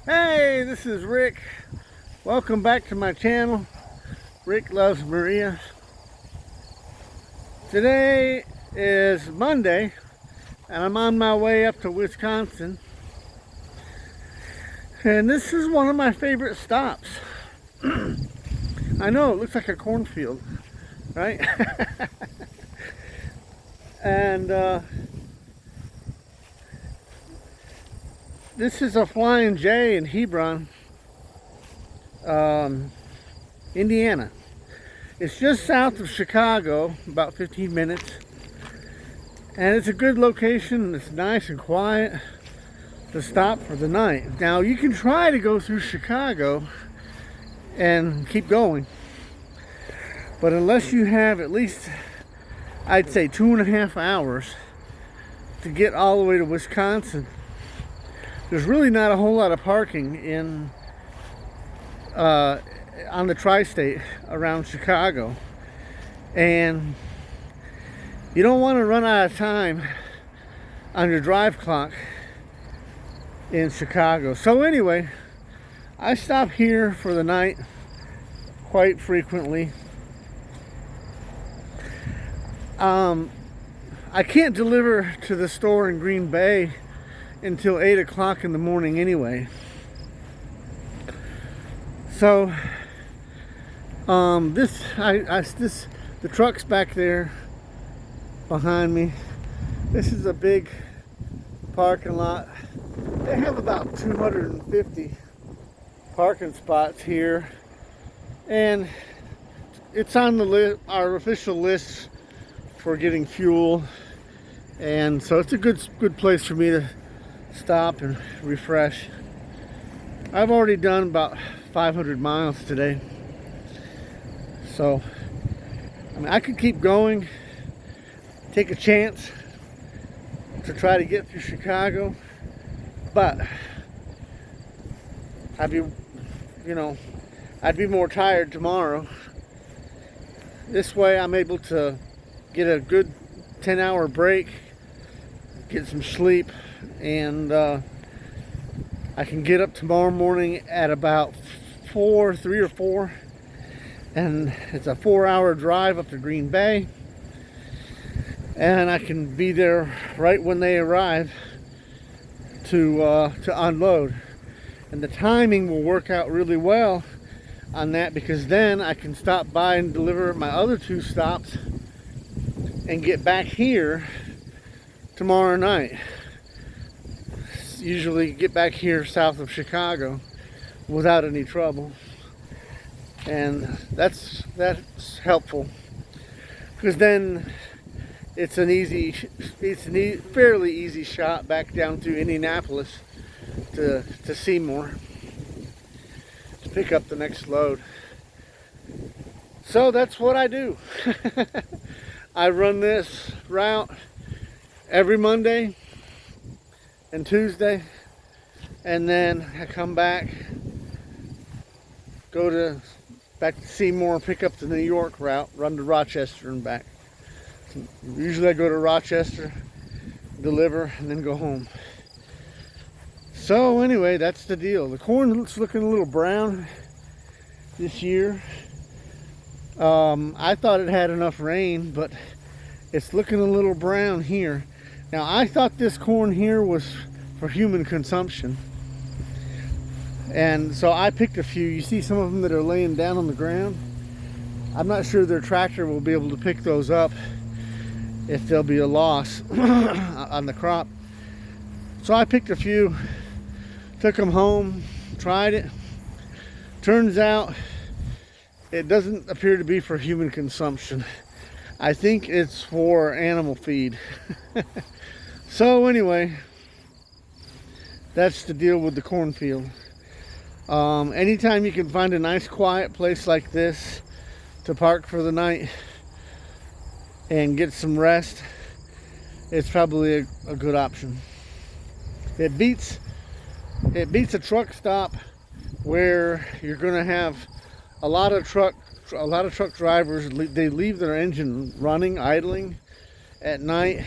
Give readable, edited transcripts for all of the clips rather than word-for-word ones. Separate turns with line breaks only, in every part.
Hey, this is Rick. Welcome back to my channel. Rick Loves Maria. Today is Monday and I'm on my way up to Wisconsin. And this is one of my favorite stops. I know, it looks like a cornfield, right? And this is a Flying J in Hebron, Indiana. It's just south of Chicago, about 15 minutes. And it's a good location. It's nice and quiet to stop for the night. Now, you can try to go through Chicago and keep going. But unless you have at least, I'd say 2.5 hours to get all the way to Wisconsin, there's really not a whole lot of parking in on the tri-state around Chicago, and you don't want to run out of time on your drive clock in Chicago. So anyway, I stop here for the night quite frequently. I can't deliver to the store in Green Bay until 8 o'clock in the morning anyway. So the truck's back there behind me. This is a big parking lot. They have about 250 parking spots here, and it's on the our official list for getting fuel, and so it's a good place for me to stop and refresh. I've already done about 500 miles today, so I mean, I could keep going, take a chance to try to get through Chicago, but I'd be more tired tomorrow. This way I'm able to get a good 10-hour break, get some sleep, and I can get up tomorrow morning at about 3 or 4, and it's a 4-hour drive up to Green Bay, and I can be there right when they arrive to unload. And the timing will work out really well on that, because then I can stop by and deliver my other 2 stops and get back here tomorrow night. Usually get back here south of Chicago without any trouble, and that's helpful, because then it's a fairly easy shot back down to Indianapolis to Seymour to pick up the next load. So that's what I do. I run this route every Monday and Tuesday, and then I come back, back to Seymour, pick up the New York route, run to Rochester and back. Usually I go to Rochester, deliver, and then go home. So anyway, that's the deal. The corn looks looking a little brown this year. I thought it had enough rain, but it's looking a little brown here. Now, I thought this corn here was for human consumption, and so I picked a few. You see some of them that are laying down on the ground. I'm not sure their tractor will be able to pick those up if there'll be a loss on the crop. So I picked a few, took them home, tried it. Turns out it doesn't appear to be for human consumption. I think it's for animal feed. So anyway, that's the deal with the cornfield. Anytime you can find a nice quiet place like this to park for the night and get some rest, it's probably a good option. It beats a truck stop where you're going to have a lot of truck drivers. They leave their engine running, idling at night,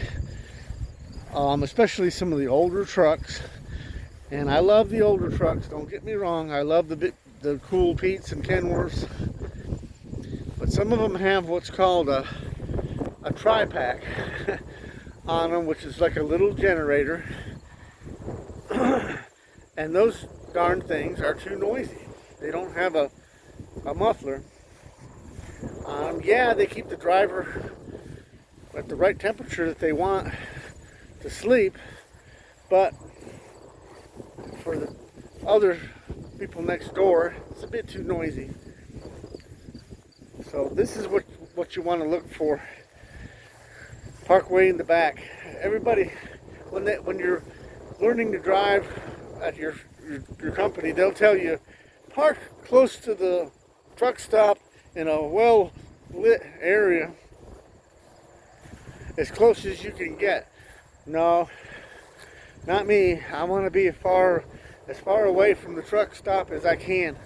especially some of the older trucks, And I love the older trucks, don't get me wrong. I love the cool Pete's and Kenworths. But some of them have what's called a tri-pack on them, which is like a little generator. And those darn things are too noisy. They don't have a muffler. Yeah, they keep the driver at the right temperature that they want to sleep, but for the other people next door, it's a bit too noisy. So this is what you want to look for. Parkway in the back. Everybody, when you're learning to drive at your company, they'll tell you park close to the truck stop in a well lit area, as close as you can get. No, not me. I want to be as far away from the truck stop as I can,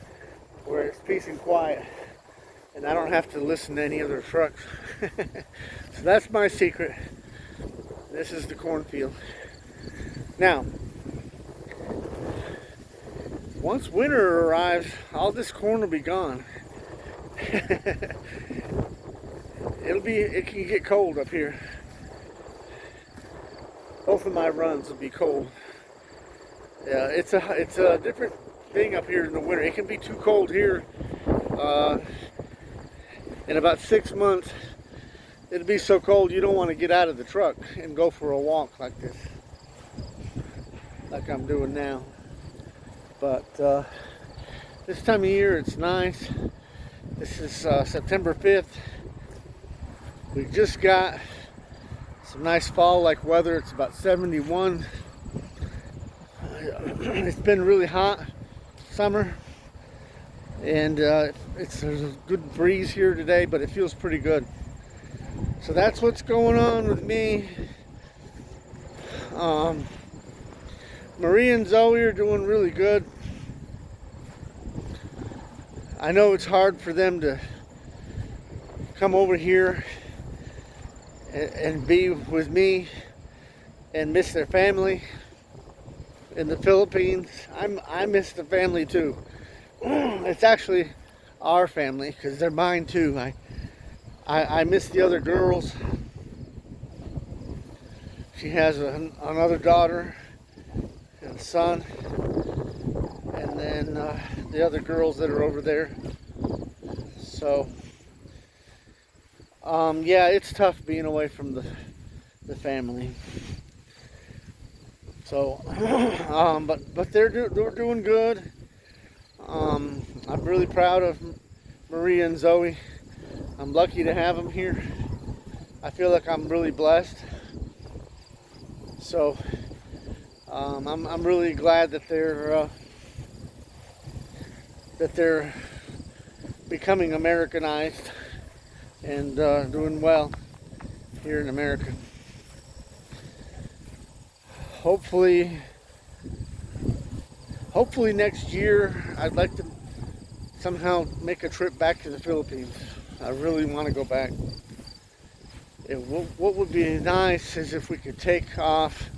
where it's peace and quiet, and I don't have to listen to any other trucks. So that's my secret. This is the cornfield. Now, once winter arrives, all this corn will be gone. It can get cold up here. Both of my runs will be cold. Yeah, it's a different thing up here in the winter. It can be too cold here. In about 6 months, it'll be so cold you don't want to get out of the truck and go for a walk like this, like I'm doing now. But this time of year, it's nice. This is September 5th. We just got some nice fall-like weather. It's about 71. It's been really hot summer, and there's a good breeze here today, but it feels pretty good. So that's what's going on with me. Marie and Zoe are doing really good. I know it's hard for them to come over here and be with me and miss their family in the Philippines. I miss the family too. It's actually our family because they're mine too. I miss the other girls. She has another daughter and a son, and then the other girls that are over there. So yeah, it's tough being away from the family. So but they're doing good. I'm really proud of Maria and Zoe. I'm lucky to have them here. I feel like I'm really blessed. So I'm really glad that they're becoming Americanized and doing well here in America. Hopefully next year I'd like to somehow make a trip back to the Philippines. I really want to go back. What would be nice is if we could take off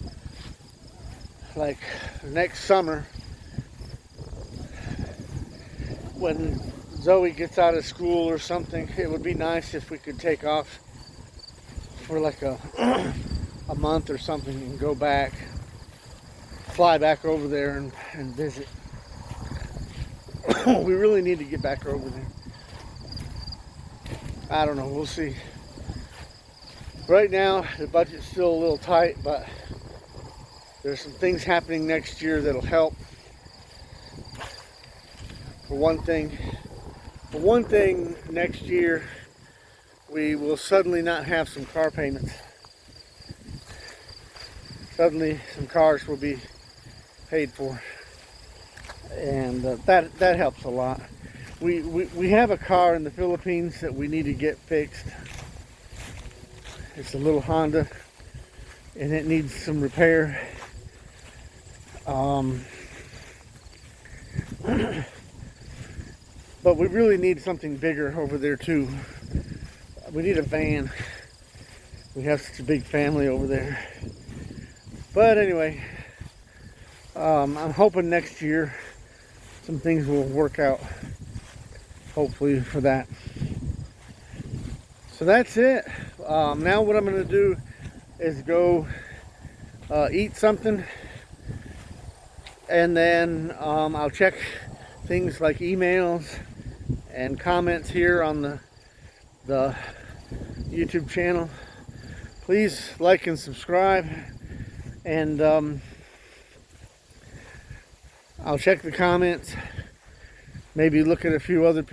like next summer when Zoe gets out of school or something. It would be nice if we could take off for like a month or something and go back, fly back over there and visit. We really need to get back over there. I don't know, we'll see. Right now, the budget's still a little tight, but there's some things happening next year that'll help. For one thing, next year, we will suddenly not have some car payments. Suddenly, some cars will be paid for. And that helps a lot. We have a car in the Philippines that we need to get fixed. It's a little Honda, and it needs some repair. But we really need something bigger over there too. We need a van. We have such a big family over there. But anyway, I'm hoping next year some things will work out, hopefully, for that. So that's it. Now what I'm going to do is go eat something, and then I'll check things like emails and comments here on the YouTube channel. Please like and subscribe, and I'll check the comments, maybe look at a few other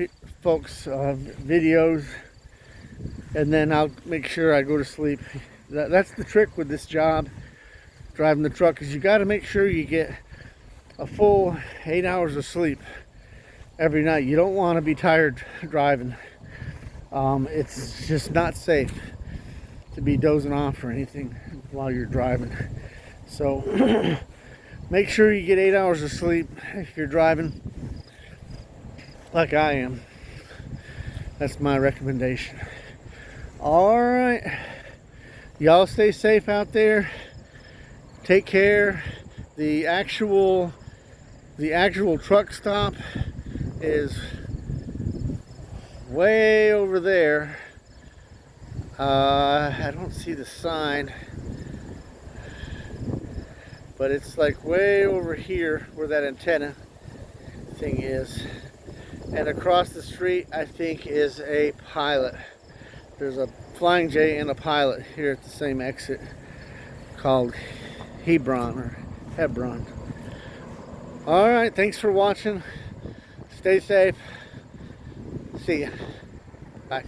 folks' videos, and then I'll make sure I go to sleep. That's the trick with this job, driving the truck, is you got to make sure you get a full 8 hours of sleep every night. You don't want to be tired driving. It's just not safe to be dozing off or anything while you're driving. So make sure you get 8 hours of sleep if you're driving like I am. That's my recommendation. All right, y'all stay safe out there. Take care. The actual truck stop is way over there. I don't see the sign, but it's like way over here where that antenna thing is. And across the street, I think, is a pilot. There's a Flying J and a pilot here at the same exit, called Hebron or Hebron. All right, thanks for watching. Stay safe. See ya. Bye.